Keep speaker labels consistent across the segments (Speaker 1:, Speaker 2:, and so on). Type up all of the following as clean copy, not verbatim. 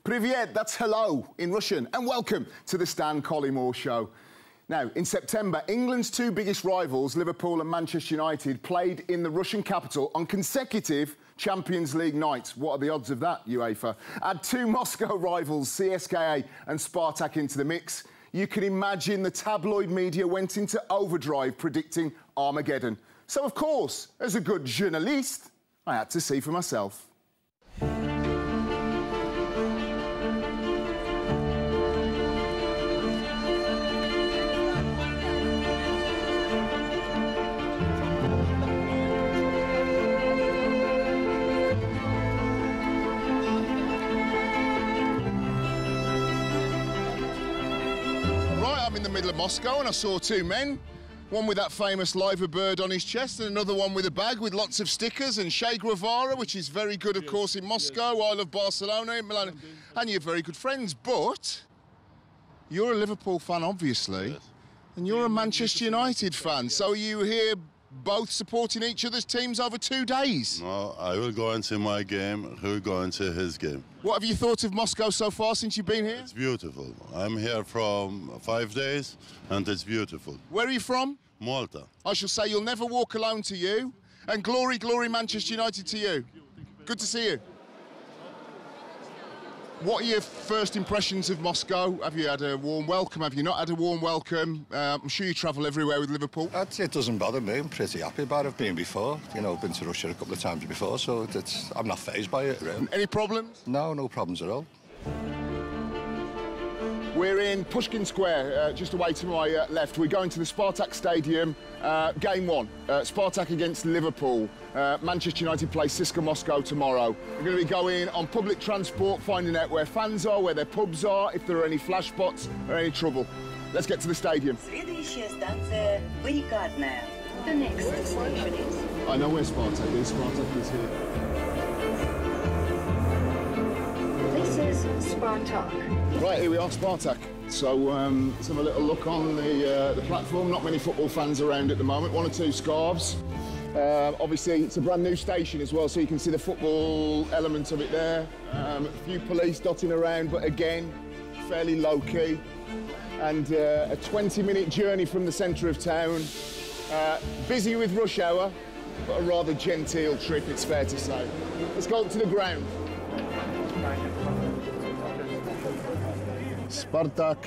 Speaker 1: Privyet, that's hello in Russian, and welcome to the Stan Collymore Show. Now, in September, England's two biggest rivals, Liverpool and Manchester United, played in the Russian capital on consecutive Champions League nights. What are the odds of that, UEFA? Add two Moscow rivals, CSKA and Spartak, into the mix. You can imagine the tabloid media went into overdrive predicting Armageddon. So, of course, as a good journalist, I had to see for myself. I'm in the middle of Moscow and I saw two men, one with that famous liver bird on his chest and another one with a bag with lots of stickers and Che Guevara, which is very good, of course, in Moscow. Yes. I love Barcelona, in Milan, and you're very good friends, but you're a Liverpool fan, obviously, yes. And you're a Manchester United fan, so you here both supporting each other's teams over 2 days?
Speaker 2: No, I will go into my game, he will go into his game.
Speaker 1: What have you thought of Moscow so far since you've been here?
Speaker 2: It's beautiful. I'm here from 5 days and it's beautiful.
Speaker 1: Where are you from?
Speaker 2: Malta.
Speaker 1: I shall say you'll never walk alone to you, and glory, glory Manchester United to you. Good to see you. What are your first impressions of Moscow? Have you had a warm welcome? Have you not had a warm welcome? I'm sure you travel everywhere with Liverpool.
Speaker 3: It doesn't bother me. I'm pretty happy about it. I've been before. You know, I've been to Russia a couple of times before, so I'm not fazed by it, really.
Speaker 1: Any problems?
Speaker 3: No, no problems at all.
Speaker 1: We're in Pushkin Square, just away to my left. We're going to the Spartak Stadium, game one. Spartak against Liverpool. Manchester United play CSKA Moscow tomorrow. We're going to be going on public transport, finding out where fans are, where their pubs are, if there are any flash spots or any trouble. Let's get to the stadium.
Speaker 4: Следующая станция Баррикадная. The next station is...
Speaker 1: I know where Spartak is. Spartak is here.
Speaker 4: This is Spartak.
Speaker 1: Right, here we are, Spartak. So let's have a little look on the platform. Not many football fans around at the moment. One or two scarves. Obviously, it's a brand new station as well, so you can see the football element of it there. A few police dotting around, but again, fairly low-key. And a 20-minute journey from the centre of town. Busy with rush hour, but a rather genteel trip, it's fair to say. Let's go up to the ground. Spartak,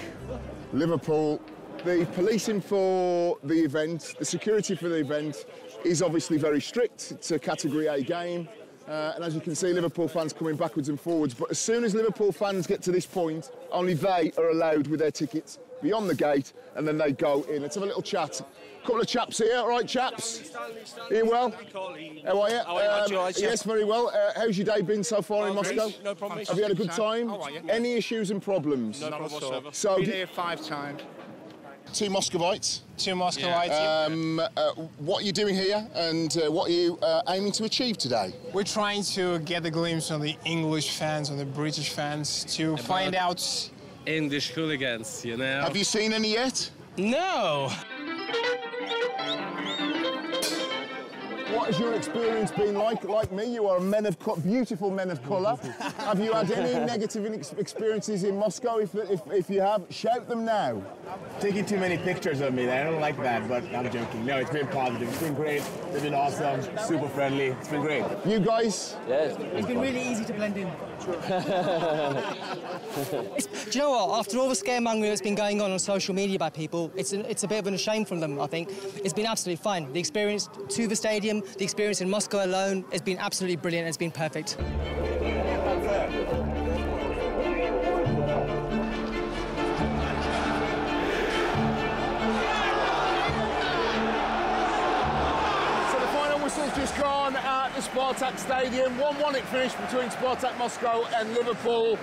Speaker 1: Liverpool. The policing for the event, the security for the event, is obviously very strict. It's a Category A game. And as you can see, Liverpool fans coming backwards and forwards. But as soon as Liverpool fans get to this point, only they are allowed with their tickets beyond the gate, and then they go in. Let's have a little chat. Couple of chaps here, all right, chaps? Are you well? How are you? Yes, very well. How's your day been so far in Moscow?
Speaker 5: No problem.
Speaker 1: Have you had a good time? Any issues and problems?
Speaker 5: No problem whatsoever.
Speaker 1: So,
Speaker 5: been here 5 times.
Speaker 1: Two Muscovites.
Speaker 5: Two Muscovites.
Speaker 1: What are you doing here, and what are you aiming to achieve today?
Speaker 5: We're trying to get a glimpse on the English fans, on the British fans, to find out...
Speaker 6: English hooligans, you know.
Speaker 1: Have you seen any yet?
Speaker 5: No!
Speaker 1: What has your experience been like? Like me, you are a beautiful men of colour. Have you had any negative experiences in Moscow? If you have, shout them now.
Speaker 7: Taking too many pictures of me, I don't like that, but I'm joking. No, it's been positive. It's been great. They've been awesome, super friendly. It's been great.
Speaker 1: You guys?
Speaker 8: Yes.
Speaker 9: It's been really easy to blend in.
Speaker 8: Do you know what? After all the scaremongering that's been going on social media by people, it's a bit of a shame from them, I think. It's been absolutely fine. The experience to the stadium, the experience in Moscow alone, has been absolutely brilliant. It's been perfect.
Speaker 1: Just gone at the Spartak Stadium. 1-1 it finished between Spartak Moscow and Liverpool.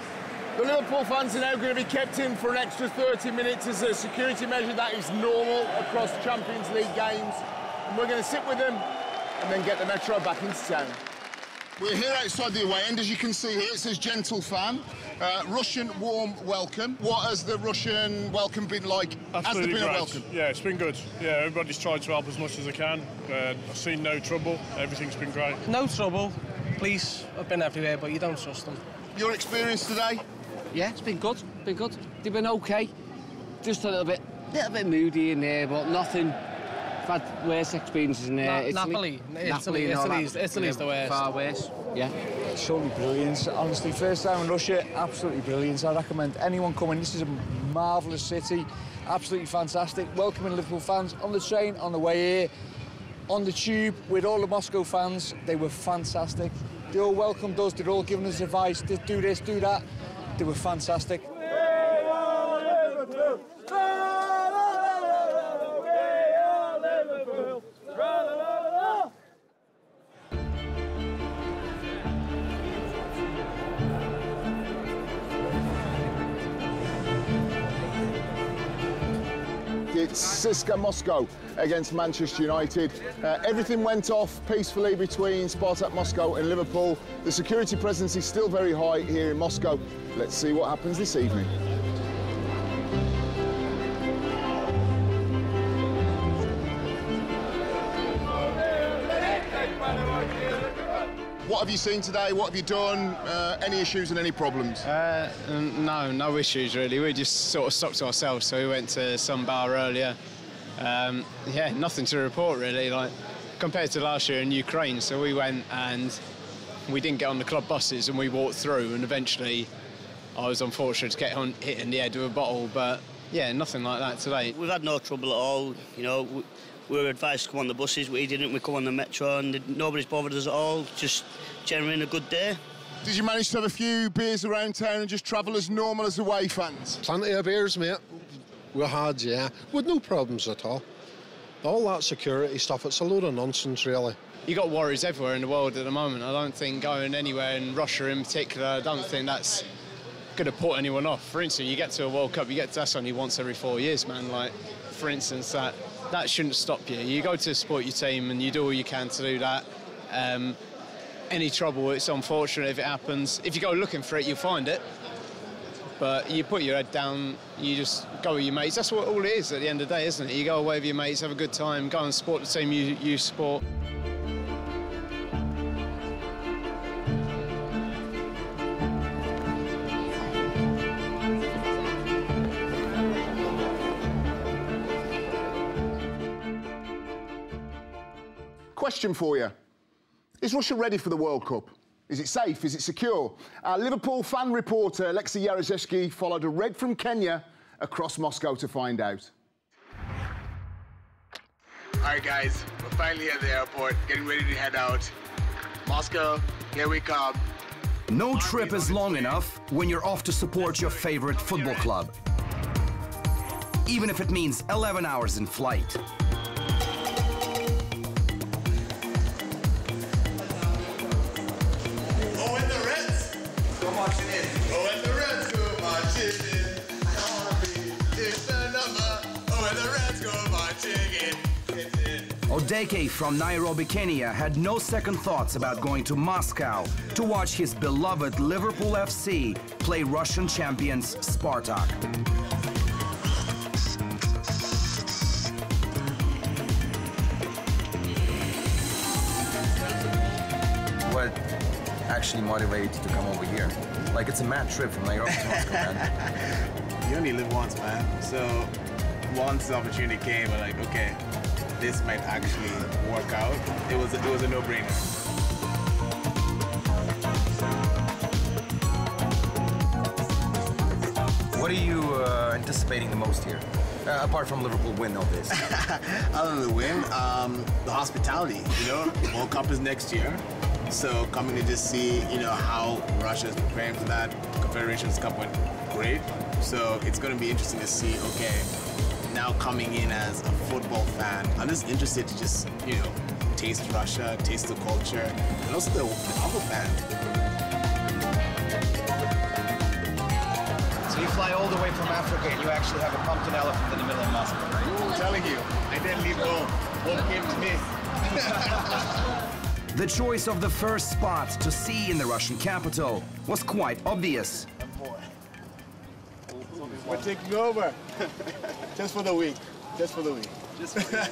Speaker 1: The Liverpool fans are now going to be kept in for an extra 30 minutes as a security measure. That is normal across Champions League games. And we're going to sit with them and then get the metro back into town. We're here outside the away end. As you can see here, it says gentle fan. Russian warm welcome. What has the Russian welcome been like?
Speaker 10: Absolutely
Speaker 1: has there been
Speaker 10: great.
Speaker 1: a welcome?
Speaker 10: Yeah, it's been good. Yeah, everybody's tried to help as much as they can. I've seen no trouble. Everything's been great.
Speaker 6: No trouble. Police have been everywhere, but you don't trust them.
Speaker 1: Your experience today?
Speaker 11: Yeah, it's been good. Been good. They've been okay. Just a little bit moody in there, but nothing. I've had worse experiences in there.
Speaker 5: Napoli. Italy's the worst.
Speaker 11: Far worse. Yeah.
Speaker 12: Absolutely brilliant. Honestly, first time in Russia, absolutely brilliant. I recommend anyone coming. This is a marvellous city. Absolutely fantastic. Welcoming Liverpool fans on the train, on the way here, on the tube with all the Moscow fans. They were fantastic. They all welcomed us. They're all giving us advice. Do this, do that. They were fantastic.
Speaker 1: It's CSKA Moscow against Manchester United. Everything went off peacefully between Spartak Moscow and Liverpool. The security presence is still very high here in Moscow. Let's see what happens this evening. What have you seen today? What have you done? Any issues and any problems?
Speaker 5: No issues really. We just sort of stuck to ourselves. So we went to some bar earlier. Yeah, nothing to report really. Like compared to last year in Ukraine. So we went and we didn't get on the club buses and we walked through. And eventually, I was unfortunate to get hit in the head with a bottle. But yeah, nothing like that today.
Speaker 13: We've had no trouble at all. You know, we were advised to come on the buses. We didn't. We come on the metro, and nobody's bothered us at all. Just generally a good day.
Speaker 1: Did you manage to have a few beers around town and just travel as normal as away fans?
Speaker 14: Plenty of beers, mate. We had, yeah, with no problems at all. All that security stuff, it's a load of nonsense, really.
Speaker 5: You got worries everywhere in the world at the moment. I don't think going anywhere in Russia in particular, I don't think that's going to put anyone off. For instance, you get to a World Cup, that's only once every 4 years, man. Like, for instance, that shouldn't stop you. You go to support your team and you do all you can to do that. Any trouble, it's unfortunate if it happens. If you go looking for it, you'll find it. But you put your head down, you just go with your mates. That's what all it is at the end of the day, isn't it? You go away with your mates, have a good time, go and support the team you support.
Speaker 1: Question for you. Is Russia ready for the World Cup? Is it safe? Is it secure? Our Liverpool fan reporter, Alexei Yarozhevsky, followed a red from Kenya across Moscow to find out.
Speaker 7: All right, guys, we're finally at the airport, getting ready to head out. Moscow, here we come.
Speaker 15: No trip is long enough when you're off to support your favorite football club. Even if it means 11 hours in flight. Odeke from Nairobi, Kenya had no second thoughts about going to Moscow to watch his beloved Liverpool FC play Russian champions Spartak.
Speaker 16: What actually motivated you to come over here? Like, it's a mad trip from Nairobi to Moscow, man.
Speaker 7: You only live once, man. So once the opportunity came, we're like, okay, this might actually work out. It was a no-brainer.
Speaker 16: What are you anticipating the most here? Apart from Liverpool win, obviously.
Speaker 7: Other than the win, the hospitality, you know? World Cup is next year. So coming to just see, you know, how Russia is preparing for that. Confederations Cup went great. So it's going to be interesting to see, okay, now coming in as a football fan, I'm just interested to just, you know, taste Russia, taste the culture, and also the other fans.
Speaker 17: So you fly all the way from Africa and you actually have a pumpkin elephant in the middle of Moscow.
Speaker 7: I'm telling you, I didn't leave home. Home came to me.
Speaker 15: The choice of the first spot to see in the Russian capital was quite obvious.
Speaker 7: We're taking over. Just for the week. Just for the week. Just for the week.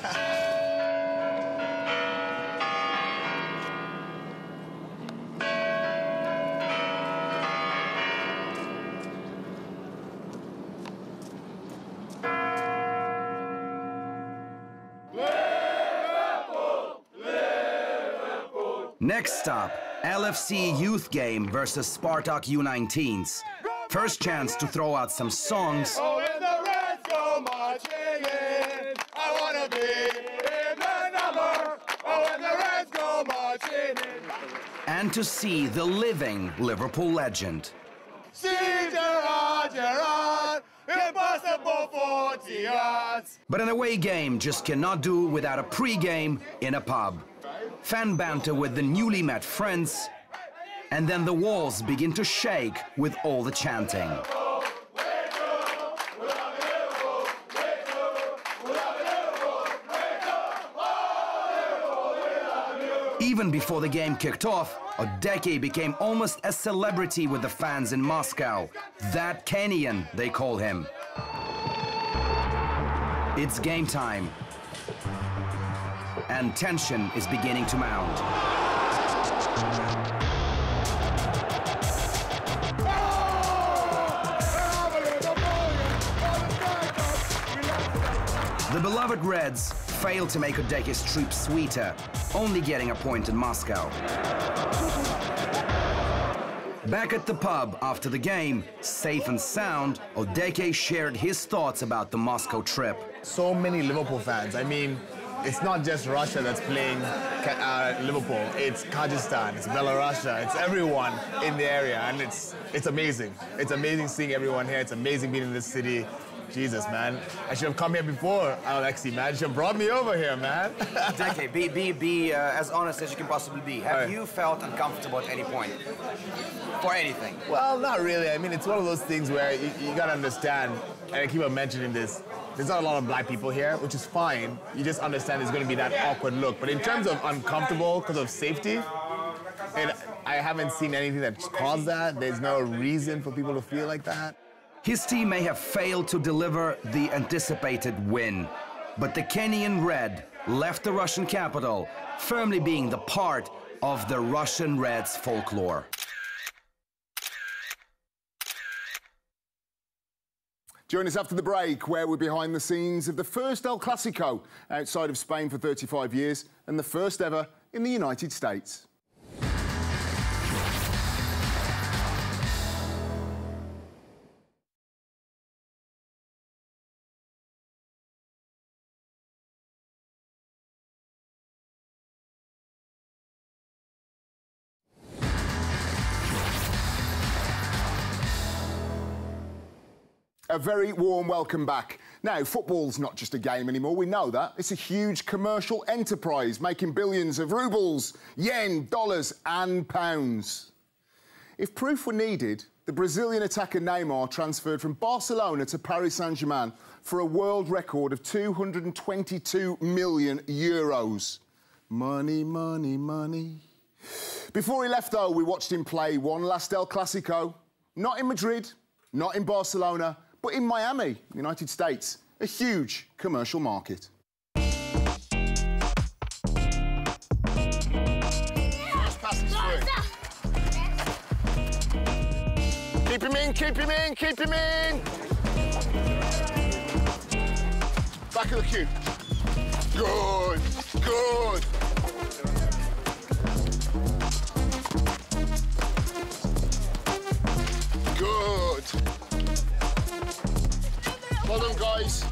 Speaker 15: Next up, LFC youth game versus Spartak U19s. First chance to throw out some songs.
Speaker 18: Oh, when the Reds go marching in, I wanna be in the number. Oh, when the Reds go marching in.
Speaker 15: And to see the living Liverpool legend.
Speaker 18: See Gerard, Gerard, impossible 40 yards.
Speaker 15: But an away game just cannot do without a pre-game in a pub. Fan banter with the newly met friends, and then the walls begin to shake with all the chanting. Even before the game kicked off, Odeke became almost a celebrity with the fans in Moscow. That Kenyan, they call him. It's game time. And tension is beginning to mount. The beloved Reds failed to make Odeke's trip sweeter, only getting a point in Moscow. Back at the pub after the game, safe and sound, Odeke shared his thoughts about the Moscow trip.
Speaker 7: So many Liverpool fans. I mean, it's not just Russia that's playing Liverpool. It's Kazakhstan, it's Belarus, it's everyone in the area, and it's amazing. It's amazing seeing everyone here. It's amazing being in this city. Jesus, man. I should have come here before, Alexi, man. You should have brought me over here, man.
Speaker 17: Odeke, be as honest as you can possibly be. Have you felt uncomfortable at any point? For anything?
Speaker 7: Well, not really. I mean, it's one of those things where you gotta understand, and I keep on mentioning this, there's not a lot of black people here, which is fine. You just understand there's gonna be that awkward look. But in terms of uncomfortable because of safety, and I haven't seen anything that's caused that. There's no reason for people to feel like that.
Speaker 15: His team may have failed to deliver the anticipated win, but the Kenyan Red left the Russian capital, firmly being the part of the Russian Reds folklore.
Speaker 1: Join us after the break, where we're behind the scenes of the first El Clasico outside of Spain for 35 years and the first ever in the United States. A very warm welcome back. Now, football's not just a game anymore, we know that. It's a huge commercial enterprise making billions of rubles, yen, dollars and pounds. If proof were needed, the Brazilian attacker Neymar transferred from Barcelona to Paris Saint-Germain for a world record of 222 million euros. Money, money, money. Before he left, though, we watched him play one last El Clasico. Not in Madrid, not in Barcelona, but in Miami, United States, a huge commercial market.
Speaker 18: Pass is through. Keep him in, keep him in, keep him in! Back of the queue. Good, good. Good. Well done, guys.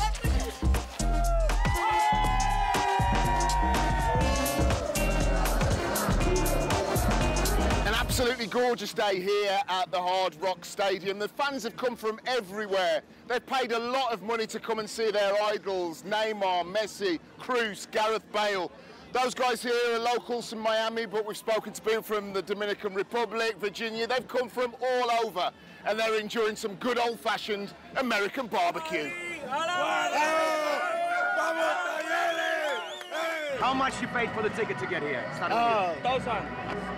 Speaker 18: An absolutely gorgeous day here at the Hard Rock Stadium. The fans have come from everywhere. They've paid a lot of money to come and see their idols, Neymar, Messi, Cruz, Gareth Bale. Those guys here are locals from Miami, but we've spoken to people from the Dominican Republic, Virginia. They've come from all over, and they're enjoying some good old-fashioned American barbecue.
Speaker 17: How much you paid for the ticket to get here?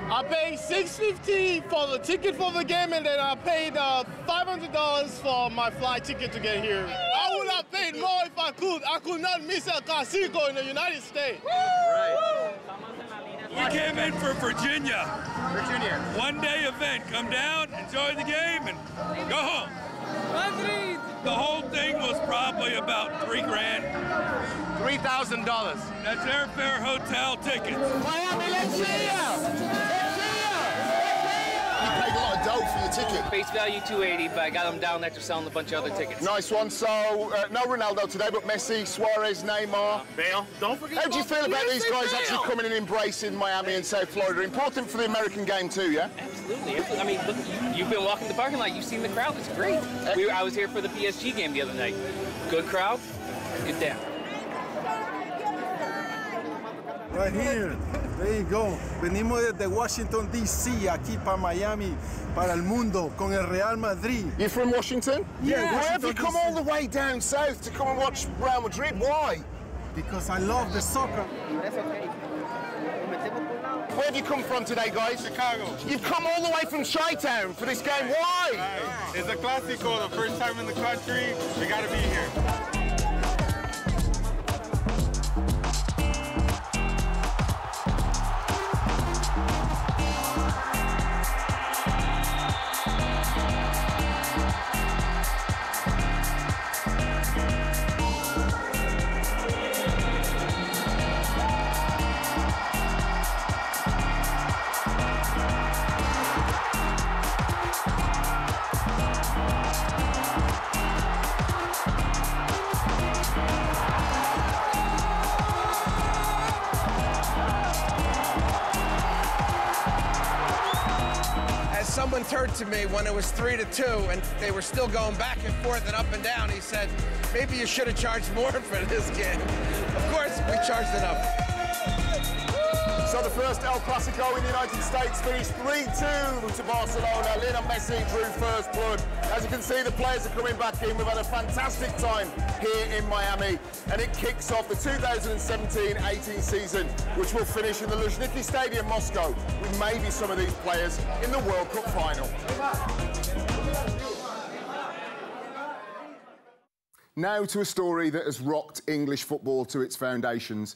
Speaker 10: I paid $650 for the ticket for the game, and then I paid $500 for my flight ticket to get here. I would have paid more if I could. I could not miss El Clasico in the United States.
Speaker 19: Right. We came in for Virginia. One-day event. Come down, enjoy the game, and go home.
Speaker 9: Madrid!
Speaker 19: The whole thing was probably about $3 grand.
Speaker 10: $3,000.
Speaker 19: That's airfare, hotel, tickets.
Speaker 10: Miami, let's see ya!
Speaker 18: You paid a lot of dough for your ticket.
Speaker 20: Face value $280, but I got them down after selling a bunch of other tickets.
Speaker 18: Nice one. So, no Ronaldo today, but Messi, Suarez, Neymar.
Speaker 10: Bale. Don't forget.
Speaker 18: How do you feel about these guys actually coming and embracing Miami and South Florida? Important for the American game too, yeah?
Speaker 20: Absolutely. I mean, look, you've been walking the parking lot. You've seen the crowd. It's great. I was here for the PSG game the other night. Good crowd, good day.
Speaker 21: Right here. There you go. Venimos desde Washington, D.C. aquí para Miami, para el mundo, con el Real Madrid.
Speaker 18: You're from Washington?
Speaker 21: Yeah.
Speaker 18: Why have you come all the way down south to come and watch Real Madrid? Why?
Speaker 21: Because I love the soccer.
Speaker 20: That's okay.
Speaker 18: Where have you come from today, guys?
Speaker 10: Chicago.
Speaker 18: You've come all the way from Chi-Town for this game. Why?
Speaker 10: Right. It's a Clásico, the first time in the country. We got to be here.
Speaker 22: Someone turned to me when it was 3-2 and they were still going back and forth and up and down. He said, maybe you should have charged more for this game. Of course, we charged enough.
Speaker 18: So the first El Clasico in the United States finished 3-2 to Barcelona. Lionel Messi drew first blood. As you can see, the players are coming back in. We've had a fantastic time here in Miami, and it kicks off the 2017-18 season, which will finish in the Luzhniki Stadium, Moscow, with maybe some of these players in the World Cup final. Now to a story that has rocked English football to its foundations.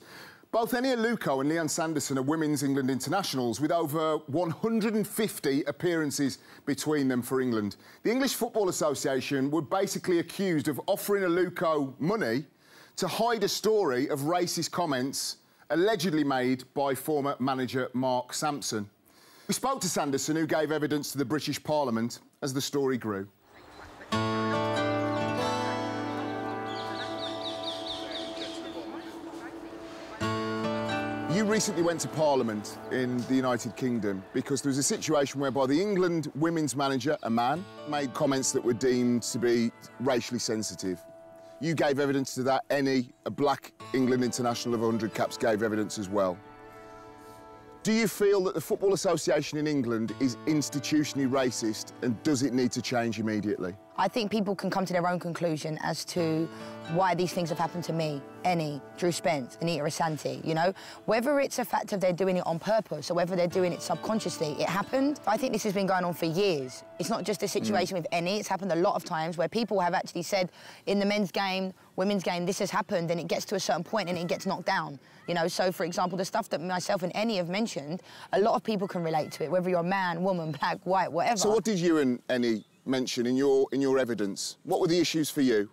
Speaker 18: Both Eni Aluko and Leon Sanderson are women's England internationals with over 150 appearances between them for England. The English Football Association were basically accused of offering Aluko money to hide a story of racist comments allegedly made by former manager Mark Sampson. We spoke to Sanderson, who gave evidence to the British Parliament as the story grew. You recently went to Parliament in the United Kingdom because there was a situation whereby the England women's manager, a man, made comments that were deemed to be racially sensitive. You gave evidence to that. Eni, a black England international of 100 caps, gave evidence as well. Do you feel that the Football Association in England is institutionally racist, and does it need to change immediately?
Speaker 23: I think people can come to their own conclusion as to why these things have happened to me, Eni, Drew Spence, Anita Asante, you know? Whether it's a fact of they're doing it on purpose or whether they're doing it subconsciously, it happened. I think this has been going on for years. It's not just a situation with Eni, it's happened a lot of times where people have actually said in the men's game, women's game, this has happened, and it gets to a certain point and it gets knocked down. You know, so for example, the stuff that myself and Eni have mentioned, a lot of people can relate to it, whether you're a man, woman, black, white, whatever.
Speaker 1: So what did you and Eni mention in your evidence? What were the issues for you?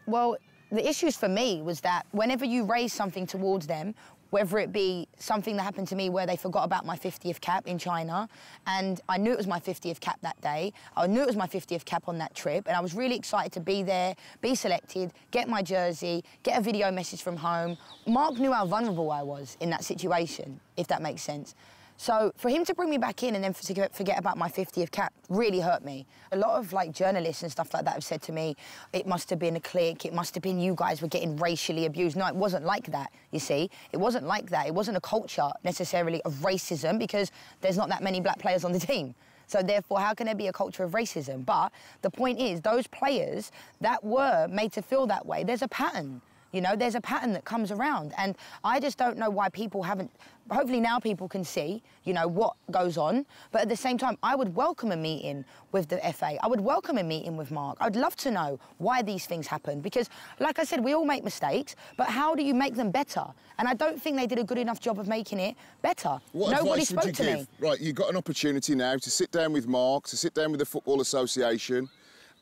Speaker 23: Well, the issues for me was that whenever you raise something towards them, whether it be something that happened to me where they forgot about my 50th cap in China, and I knew it was my 50th cap that day, I knew it was my 50th cap on that trip, and I was really excited to be there, be selected, get my jersey, get a video message from home. Mark knew how vulnerable I was in that situation, if that makes sense. So for him to bring me back in and then forget about my 50th cap really hurt me. A lot of like journalists and stuff like that have said to me, it must have been a clique, it must have been you guys were getting racially abused. No, it wasn't like that, you see. It wasn't like that. It wasn't a culture necessarily of racism because there's not that many black players on the team. So therefore, how can there be a culture of racism? But the point is, those players that were made to feel that way, there's a pattern. You know, there's a pattern that comes around. And I just don't know why people haven't... Hopefully now people can see, you know, what goes on. But at the same time, I would welcome a meeting with the FA. I would welcome a meeting with Mark. I'd love to know why these things happen. Because, like I said, we all make mistakes, but how do you make them better? And I don't think they did a good enough job of making it better.
Speaker 1: What
Speaker 23: Nobody
Speaker 1: advice would you
Speaker 23: spoke to
Speaker 1: give?
Speaker 23: me.
Speaker 1: Right, you've got an opportunity now to sit down with Mark, to sit down with the Football Association,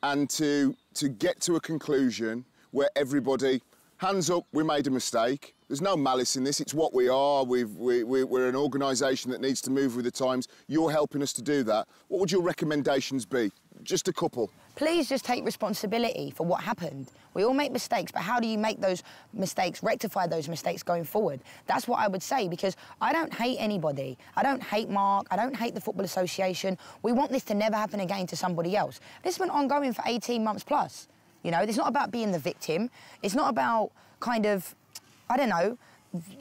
Speaker 1: and to get to a conclusion where everybody, hands up, we made a mistake. There's no malice in this, it's what we are. We're an organisation that needs to move with the times. You're helping us to do that. What would your recommendations be? Just a couple.
Speaker 23: Please just take responsibility for what happened. We all make mistakes, but how do you make those mistakes, rectify those mistakes going forward? That's what I would say, because I don't hate anybody. I don't hate Mark, I don't hate the Football Association. We want this to never happen again to somebody else. This has been ongoing for 18 months plus. You know, it's not about being the victim. It's not about kind of, I don't know,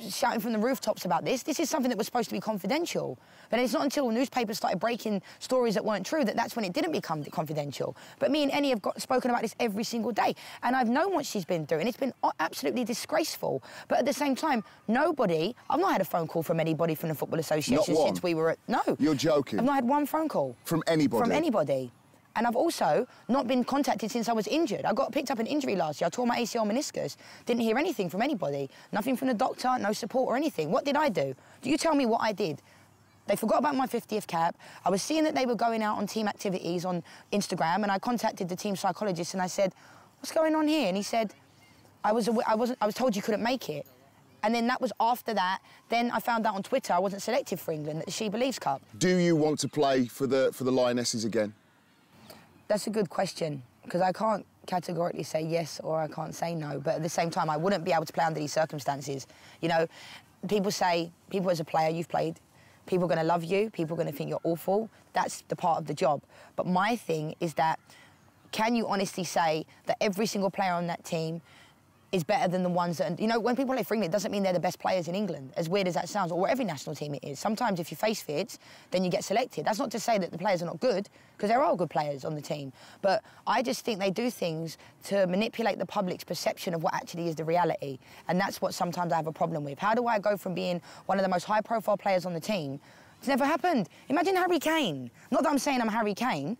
Speaker 23: shouting from the rooftops about this. This is something that was supposed to be confidential. But it's not until newspapers started breaking stories that weren't true that that's when it didn't become confidential. But me and Annie have spoken about this every single day. And I've known what she's been through, and it's been absolutely disgraceful. But at the same time, I've not had a phone call from anybody from the Football Association since we were at... No.
Speaker 1: You're joking?
Speaker 23: I've not had one phone call.
Speaker 1: From anybody?
Speaker 23: From anybody. And I've also not been contacted since I was injured. I got picked up an injury last year. I tore my ACL meniscus. Didn't hear anything from anybody. Nothing from the doctor, no support or anything. What did I do? Do you tell me what I did? They forgot about my 50th cap. I was seeing that they were going out on team activities on Instagram, and I contacted the team psychologist and I said, what's going on here? And he said, I was told you couldn't make it. And then that was after that. Then I found out on Twitter I wasn't selected for England at the She Believes Cup.
Speaker 1: Do you want to play for the Lionesses again?
Speaker 23: That's a good question, because I can't categorically say yes or I can't say no, but at the same time, I wouldn't be able to play under these circumstances. You know, people as a player, you've played, people are going to love you, people are going to think you're awful. That's the part of the job. But my thing is that, can you honestly say that every single player on that team is better than the ones that... You know, when people play for England, it doesn't mean they're the best players in England, as weird as that sounds, or whatever national team it is. Sometimes if your face fits, then you get selected. That's not to say that the players are not good, because there are good players on the team. But I just think they do things to manipulate the public's perception of what actually is the reality. And that's what sometimes I have a problem with. How do I go from being one of the most high-profile players on the team? It's never happened. Imagine Harry Kane. Not that I'm saying I'm Harry Kane,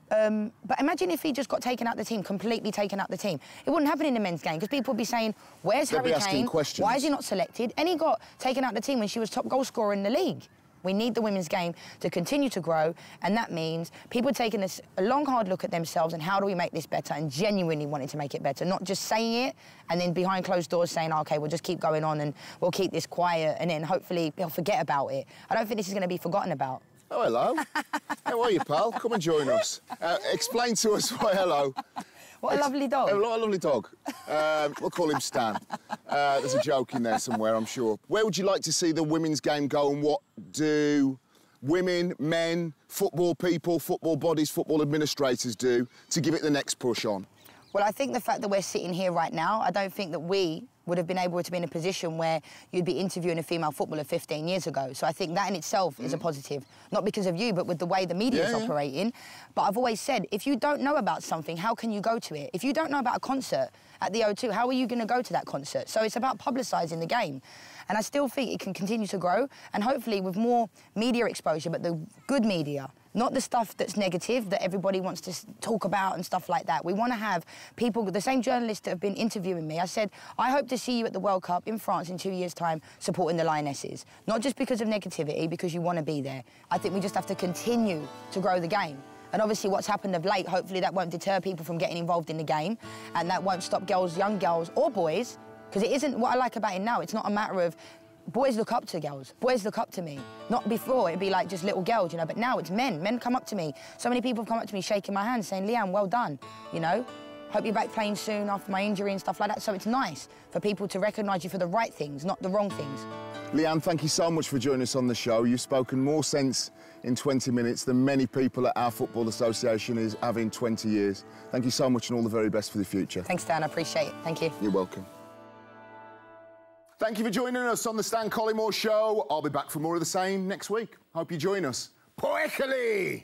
Speaker 23: but imagine if he just got taken out the team, completely taken out the team. It wouldn't happen in the men's game, because people would be saying, where's Harry Kane? Why is he not selected? And he got taken out the team when she was top goal scorer in the league. We need the women's game to continue to grow, and that means people taking a long, hard look at themselves and how do we make this better, and genuinely wanting to make it better, not just saying it and then behind closed doors saying, OK, we'll just keep going on and we'll keep this quiet and then hopefully they'll forget about it. I don't think this is going to be forgotten about.
Speaker 1: Oh, hello. How are you, pal? Come and join us. Explain to us why hello.
Speaker 23: What a lovely dog.
Speaker 1: What a lovely dog. We'll call him Stan. There's a joke in there somewhere, I'm sure. Where would you like to see the women's game go, and what do women, men, football people, football bodies, football administrators do to give it the next push on?
Speaker 23: Well, I think the fact that we're sitting here right now, I don't think that we would have been able to be in a position where you'd be interviewing a female footballer 15 years ago. So I think that in itself is a positive. Not because of you, but with the way the media is operating. But I've always said, if you don't know about something, how can you go to it? If you don't know about a concert at the O2, how are you going to go to that concert? So it's about publicising the game. And I still think it can continue to grow, and hopefully with more media exposure, but the good media, not the stuff that's negative that everybody wants to talk about and stuff like that. We want to have people, the same journalists that have been interviewing me, I said, I hope to see you at the World Cup in France in 2 years' time supporting the Lionesses. Not just because of negativity, because you want to be there. I think we just have to continue to grow the game. And obviously what's happened of late, hopefully that won't deter people from getting involved in the game, and that won't stop girls, young girls or boys, because it isn't, what I like about it now, it's not a matter of boys look up to girls, boys look up to me. Not before, it'd be like just little girls, you know, but now it's men. Men come up to me. So many people have come up to me shaking my hand saying, Leanne, well done, you know. Hope you're back playing soon after my injury and stuff like that. So it's nice for people to recognise you for the right things, not the wrong things.
Speaker 1: Leanne, thank you so much for joining us on the show. You've spoken more sense in 20 minutes than many people at our Football Association have in 20 years. Thank you so much and all the very best for the future.
Speaker 23: Thanks, Dan, I appreciate it. Thank you.
Speaker 1: You're welcome. Thank you for joining us on the Stan Collymore Show. I'll be back for more of the same next week. Hope you join us. Poekali!